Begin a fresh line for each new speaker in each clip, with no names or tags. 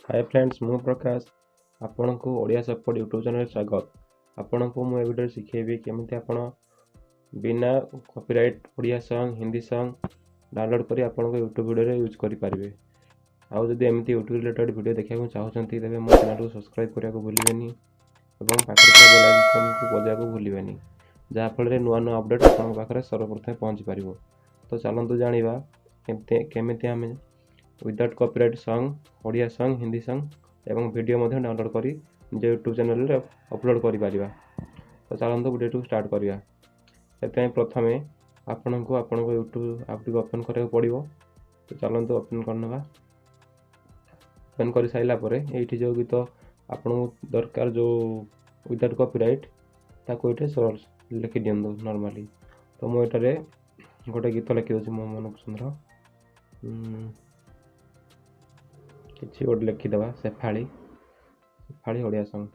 Hi friends मु प्रकाश आपण को ओडिया सपोर्ट यूट्यूब चैनल स्वागत। आपण को मु वीडियो शिखेबी केमिति आपण बिना copyright Odia song Hindi song download करी आपण को यूट्यूब वीडियो रे यूज करि पारिबे। आउ जदि एमिति यूट्यूब रिलेटेड वीडियो देखा को चाहउछंती तबे मो चैनल को सब्सक्राइब करिया को भूलिबेनी एवं पाखर के बेल आइकन को बजाया को भूलिबेनी जा फल रे नुवा नुवा अपडेट आपण पाखरे सर्वप्रथम पहुंच पारिबो। तो चलंतु जानिबा केमिति हमें without copyright song Odia song Hindi song एवं वीडियो मध्य डाउनलोड करी निज यूट्यूब चैनल रे अपलोड करि पारिबा। तो चलंतु वीडियो स्टार्ट करिया। एते प्रथमे आपण को यूट्यूब ऐप को ओपन करके पड़िबो। तो चलंतु ओपन करनबा। ओपन कर साइला परे एठी जो गीत आपण दरकार जो विदाउट कॉपीराइट ताको एठे सर्च लिखि दियंदो नॉर्मली। तो मो एटारे गोटे गीत लिखि दोछि मो मन पसंदर किसी गोटे लिखिदेवा शेफाली ओडिया सॉन्ग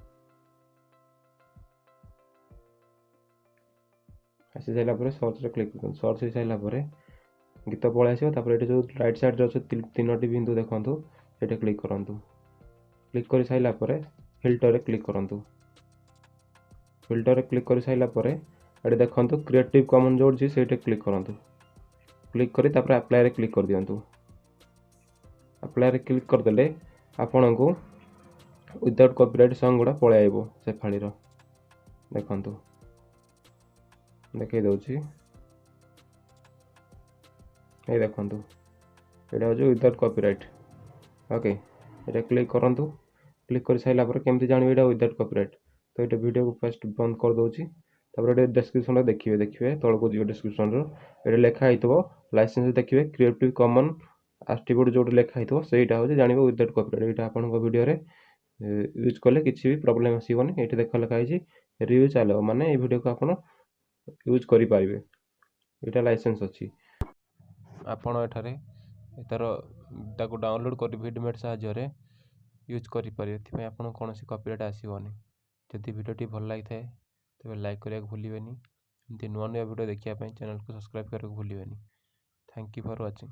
आसी साइला परे सर्च रे क्लिक सर्च हो साइला परे गीत पळे आसीबो। तापर एठी जो राइट साइड रे अछि तीनोटी बिंदु देखंतु एटे क्लिक करंतु। क्लिक कर साइला परे फिल्टर रे क्लिक करंतु। फिल्टर रे क्लिक कर साइला परे एटे देखंतु क्रिएटिव कॉमन जो अछि सेटे क्लिक करंतु। क्लिक करी तापर अप्लाई रे क्लिक कर दियंतु। अप्लाई रे क्लिक कर देले आपण को विदाउट कॉपीराइट सॉन्ग गुडा पळे आइबो शेफाली रो देखंतु देखै दउछि ए देखंतु एटा हो विदाउट कॉपीराइट। ओके एटा क्लिक करंतु। क्लिक कर साइला पर केमति जानिबे एटा विदाउट कॉपीराइट। तो एटा वीडियो को फर्स्ट बंद कर दउछि। तापर एटा डिस्क्रिप्शन रे देखिबे तळको जियो डिस्क्रिप्शन रो एटा लेखा आइतबो लाइसेंस देखिबे क्रिएटिव कॉमन आस्टिब्यूट जो लेखा आइतबो सेटा हो जानिबे विदाउट कॉपीराइट। एटा आपण को वीडियो रे यूज कले किछि भी प्रॉब्लम आसीबोनी। एठी देखा लेखा आइछि रिव्यू चलो माने ए वीडियो को आपण यूज करि पारिबे एटा लाइसेंस अछि। आपण एठारे एतार ताको डाउनलोड करि वीडियो साहाय्य रे यूज करि पारिबे। एथि आपण कोनोसी कॉपीराइट आसीबोनी। जदि वीडियो टी भल लागि थाए तबे लाइक करिया भूलिबेनी। एमति नुवा नुवा वीडियो देखिया पय चैनल को सब्सक्राइब करिया भूलिबेनी। Thank you for watching.